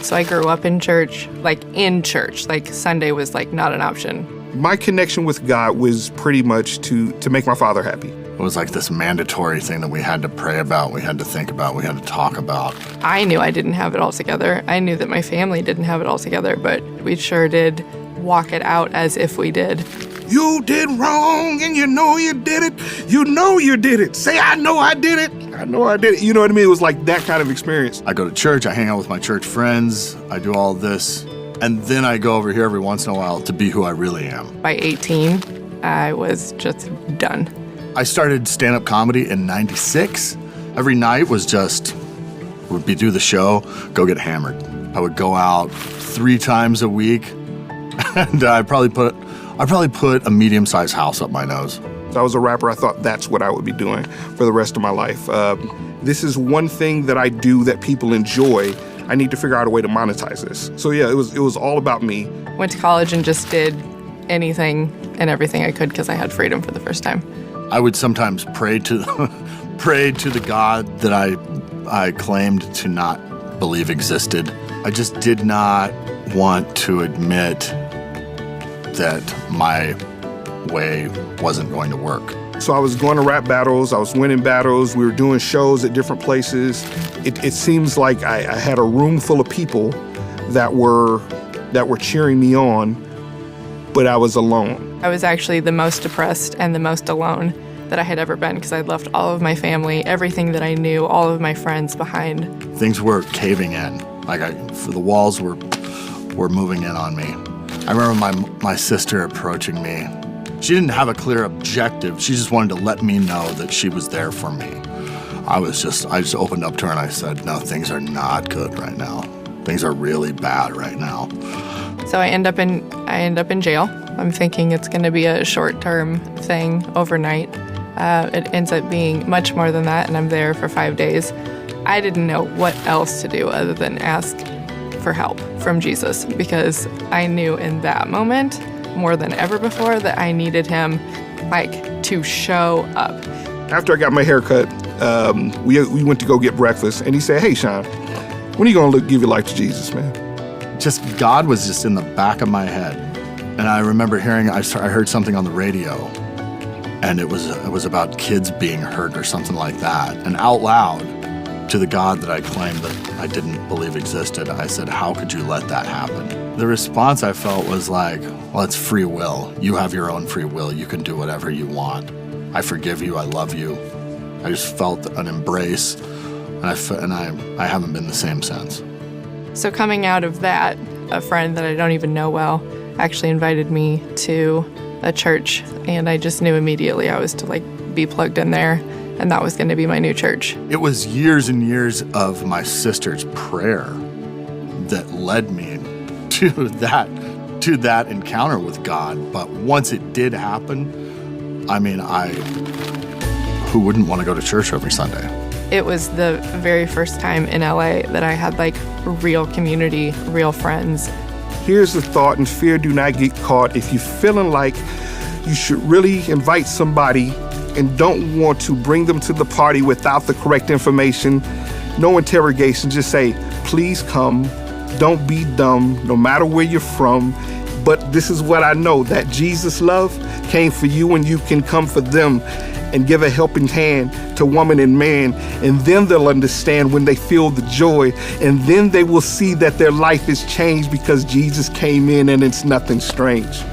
So I grew up in church, like Sunday was like not an option. My connection with God was pretty much to make my father happy. It was like this mandatory thing that we had to pray about, we had to think about, we had to talk about. I knew I didn't have it all together. I knew that my family didn't have it all together, but we sure did walk it out as if we did. You did wrong and you know you did it. You know you did it. Say, I know I did it. I know I did it. You know what I mean? It was like that kind of experience. I go to church, I hang out with my church friends, I do all this, and then I go over here every once in a while to be who I really am. By 18, I was just done. I started stand-up comedy in '96. Every night was just, would be do the show, go get hammered. I would go out 3 times a week, and I probably put a medium-sized house up my nose. I was a rapper. I thought that's what I would be doing for the rest of my life. This is one thing that I do that people enjoy. I need to figure out a way to monetize this. So yeah, it was all about me. Went to college and just did anything and everything I could because I had freedom for the first time. I would sometimes pray to the God that I claimed to not believe existed. I just did not want to admit that my way wasn't going to work. So I was going to rap battles, I was winning battles, we were doing shows at different places. It seems like I had a room full of people that were cheering me on, but I was alone. I was actually the most depressed and the most alone that I had ever been because I'd left all of my family, everything that I knew, all of my friends behind. Things were caving in. The walls were moving in on me. I remember my sister approaching me. She didn't have a clear objective. She just wanted to let me know that she was there for me. I just opened up to her and I said, no, things are not good right now. Things are really bad right now. So I end up in jail. I'm thinking it's going to be a short-term thing overnight. It ends up being much more than that, and I'm there for 5 days. I didn't know what else to do other than ask for help from Jesus because I knew in that moment, more than ever before, that I needed him, to show up. After I got my hair cut, we went to go get breakfast, and he said, hey, Sean, when are you going to give your life to Jesus, man? Just God was just in the back of my head. And I remember I heard something on the radio, and it was about kids being hurt or something like that. And out loud, to the God that I claimed that I didn't believe existed, I said, how could you let that happen? The response I felt was like, well, it's free will. You have your own free will. You can do whatever you want. I forgive you. I love you. I just felt an embrace, and I haven't been the same since. So coming out of that, a friend that I don't even know well actually invited me to a church, and I just knew immediately I was to be plugged in there, and that was going to be my new church. It was years and years of my sister's prayer that led me to that encounter with God. But once it did happen, who wouldn't want to go to church every Sunday? It was the very first time in LA that I had real community, real friends. Here's the thought, and fear do not get caught. If you're feeling like you should really invite somebody and don't want to bring them to the party without the correct information, no interrogation, just say, please come. Don't be dumb, no matter where you're from. But this is what I know, that Jesus' love came for you and you can come for them and give a helping hand to woman and man. And then they'll understand when they feel the joy. And then they will see that their life is changed because Jesus came in and it's nothing strange.